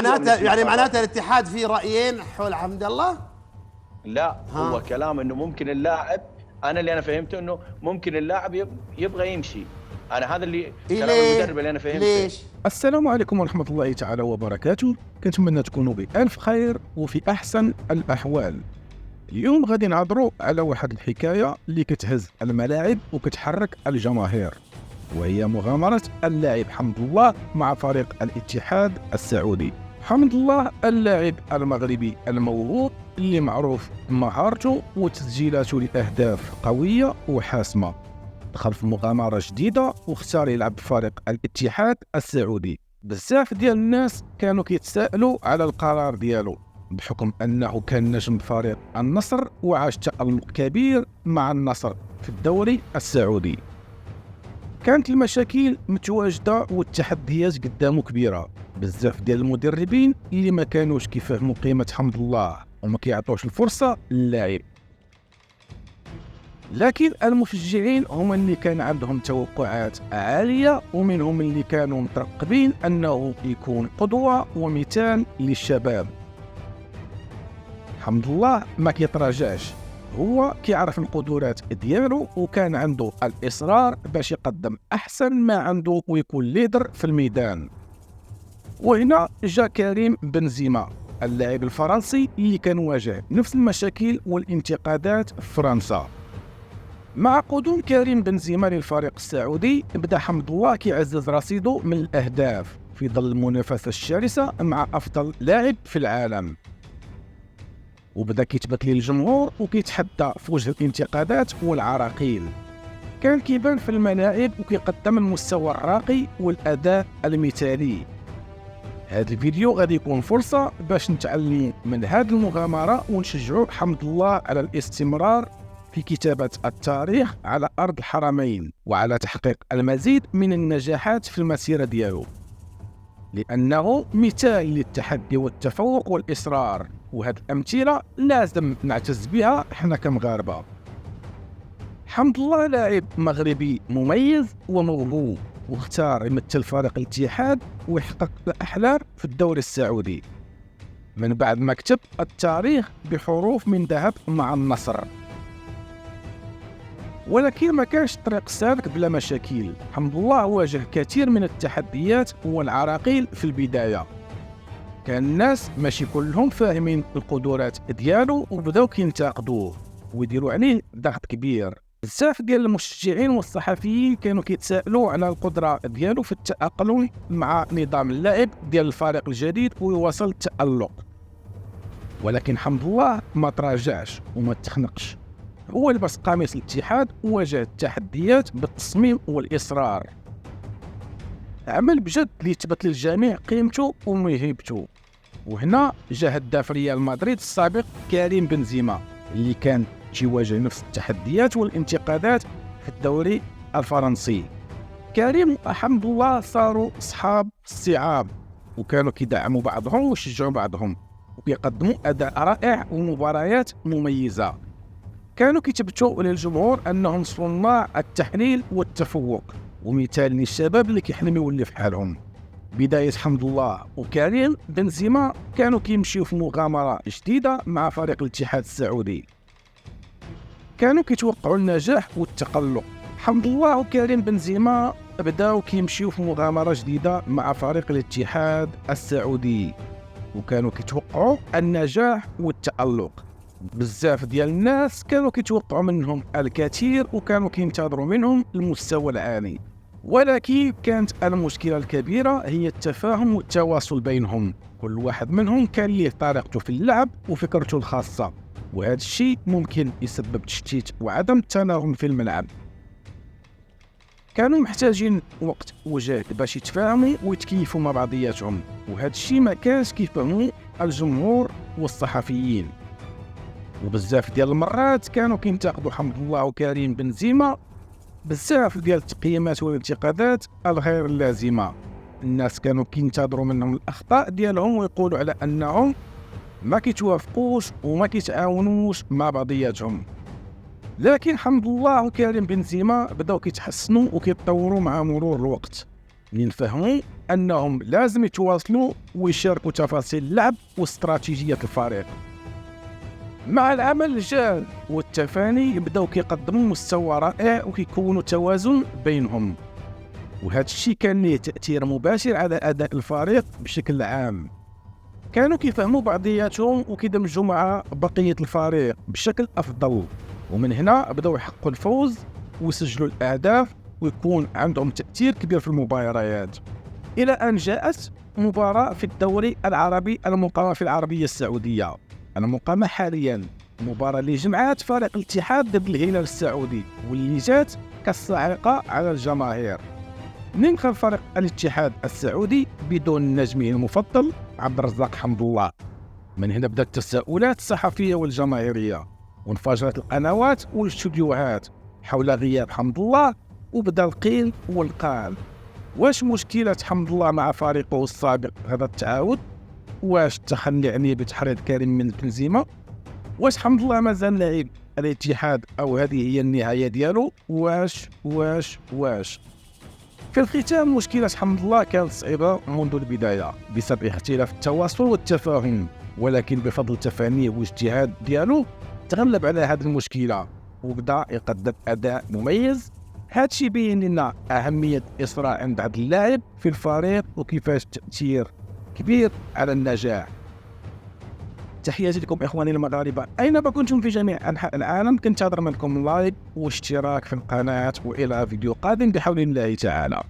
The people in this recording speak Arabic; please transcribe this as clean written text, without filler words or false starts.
معناته الاتحاد فيه رأيين حول حمد الله؟ لا هو كلام انه ممكن اللاعب، انا فهمته انه ممكن اللاعب يبغى يمشي. انا هذا اللي كلام المدرب اللي انا فهمته. ليش؟ السلام عليكم ورحمة الله تعالى وبركاته. كنتمنى تكونوا بألف خير وفي أحسن الأحوال. اليوم غادي نهضروا على واحد الحكاية اللي كتهز الملاعب وكتحرك الجماهير، وهي مغامرة اللاعب حمد الله مع فريق الاتحاد السعودي. حمد الله اللاعب المغربي الموهوب اللي معروف بمهارته وتسجيلاته لأهداف قوية وحاسمة، دخل في مغامرة جديدة واختار يلعب بفريق الاتحاد السعودي. بزاف ديال الناس كانوا كيتساءلوا على القرار ديالو بحكم أنه كان نجم فريق النصر وعاش تألق كبير مع النصر في الدوري السعودي. كانت المشاكل متواجدة والتحديات قدامه كبيرة، بزاف ديال المدربين اللي ما كانوش كيفهموا قيمة حمد الله وما كيعطوش الفرصة للاعب، لكن المشجعين هم اللي كان عندهم توقعات عالية، ومنهم اللي كانوا مترقبين أنه يكون قدوة ومثال للشباب. حمد الله ما كيتراجعش، هو كيعرف القدرات ديالو وكان عنده الإصرار باش يقدم أحسن ما عنده ويكون ليدر في الميدان. وهنا جاء كريم بنزيما اللاعب الفرنسي اللي كان واجه نفس المشاكل والانتقادات في فرنسا. مع قدوم كريم بنزيما للفريق السعودي بدا حمد الله كيعزز رصيده من الأهداف في ظل المنافسة الشرسة مع أفضل لاعب في العالم، وبدا كيتبت ليه الجمهور وكيتحدى في وجه الانتقادات والعراقيل. كان كيبان في الملاعب وكيقدم المستوى الراقي والأداء المثالي. هذا الفيديو غادي يكون فرصة باش نتعلم من هذه المغامرة ونشجعوا حمد الله على الاستمرار في كتابة التاريخ على أرض الحرمين وعلى تحقيق المزيد من النجاحات في المسيرة ديالو، لأنه مثال للتحدي والتفوق والإصرار، وهذه الأمثلة لازم نعتز بها إحنا كمغاربة. حمد الله لاعب مغربي مميز وموهوب، واختار يمثل فريق الاتحاد ويحقق الأحلام في الدوري السعودي من بعد ما كتب التاريخ بحروف من ذهب مع النصر. ولكن ما كانش طريق سالك بلا مشاكل. حمد الله واجه كثير من التحديات والعراقيل في البداية، كان الناس ماشي كلهم فاهمين القدرات ديالو وبداو كينتقدوه ويديروا عليه ضغط كبير. بزاف ديال المشجعين والصحفيين كانوا كيتساءلوا على القدرة ديالو في التأقلم مع نظام اللعب ديال الفريق الجديد ويواصل التألق. ولكن حمد الله ما تراجعش وما تخنقش، هو لبس قميص الاتحاد وواجه التحديات بالتصميم والإصرار. عمل بجد ليثبت للجميع قيمته وموهبته. وهنا جا هداف ريال مدريد السابق كريم بنزيما اللي كان تيواجه نفس التحديات والانتقادات في الدوري الفرنسي. كريم وحمد الله صاروا أصحاب الصعاب، وكانوا كيدعموا بعضهم ويشجعوا بعضهم وكيقدموا أداء رائع ومباريات مميزة. كانوا كيتبتوا للجمهور أنهم صناع التحليل والتفوق ومثال للشباب اللي كيحلم يولي في حالهم. بداية حمد الله وكريم بنزيما كانوا كيمشيو في مغامرة جديدة مع فريق الاتحاد السعودي، كانوا كيتوقعوا النجاح والتقلق. حمد الله وكريم بنزيما بداو كيمشيو في مغامرة جديدة مع فريق الاتحاد السعودي وكانوا كيتوقعوا النجاح والتألق. بزاف ديال الناس كانوا كيتوقعوا منهم الكثير وكانوا كينتظروا منهم المستوى العالي، ولكن كانت المشكلة الكبيرة هي التفاهم والتواصل بينهم. كل واحد منهم كان ليه طريقته في اللعب وفكرته الخاصة، وهذا الشيء ممكن يسبب تشتيت وعدم تناغم في الملعب. كانوا محتاجين وقت وجهد باش يتفاهموا ويتكيفوا مع بعضياتهم، وهذا الشيء ما كانش كيفهموا الجمهور والصحفيين. وبزاف ديال المرات كانوا كينتقدوا حمد الله وكريم بنزيما بزاف ديال التقييمات والانتقادات الغير اللازمة. الناس كانوا كينتظروا منهم الأخطاء ديالهم ويقولوا على أنهم ما كيتوافقوش وما كيتعاونوش مع بعضياتهم. لكن حمد الله وكريم بنزيما بداو كيتحسنوا وكيتطوروا مع مرور الوقت، لين فهموا أنهم لازم يتواصلوا ويشاركوا تفاصيل اللعب واستراتيجية الفريق. مع العمل الجاد والتفاني يبداو كيقدموا مستوى رائع وكيكونوا توازن بينهم، وهذا الشيء كان له تأثير مباشر على أداء الفريق بشكل عام. كانوا كيفهموا بعضياتهم وكيدمجوا مع بقية الفريق بشكل أفضل، ومن هنا بداو يحققوا الفوز ويسجلوا الأهداف ويكون عندهم تأثير كبير في المباريات، إلى أن جاءت مباراة في الدوري العربي المقامة في العربية السعودية المقامة حاليا، مباراة اللي جمعت فريق الاتحاد ضد الهلال السعودي واللي جات كالصاعقة على الجماهير. ننخر فريق الاتحاد السعودي بدون نجمه المفضل عبد الرزاق حمد الله. من هنا بدأت التساؤلات الصحفية والجماهيرية، وانفجرت القنوات والاستوديوهات حول غياب حمد الله، وبدا القيل والقال. واش مشكلة حمد الله مع فريقه السابق هذا التعاود؟ واش التخلي عنيه بتحريض كريم من بنزيما؟ واش حمد الله مازال لاعب الاتحاد او هذه هي النهاية ديالو؟ واش في الختام، مشكلة حمد الله كانت صعيبة منذ البداية بسبب اختلاف التواصل والتفاهم، ولكن بفضل تفانيه واجتهاد ديالو تغلب على هذه المشكلة وبدا يقدم أداء مميز. هادشي يبين لنا أهمية الإصرار عند هذا اللاعب في الفريق وكيفاش تأثير كبير على النجاح. تحياتي لكم إخواني المغاربة أينما كنتم في جميع أنحاء العالم، كنتظر منكم لايك واشتراك في القناة، وإلى فيديو قادم بحول الله تعالى.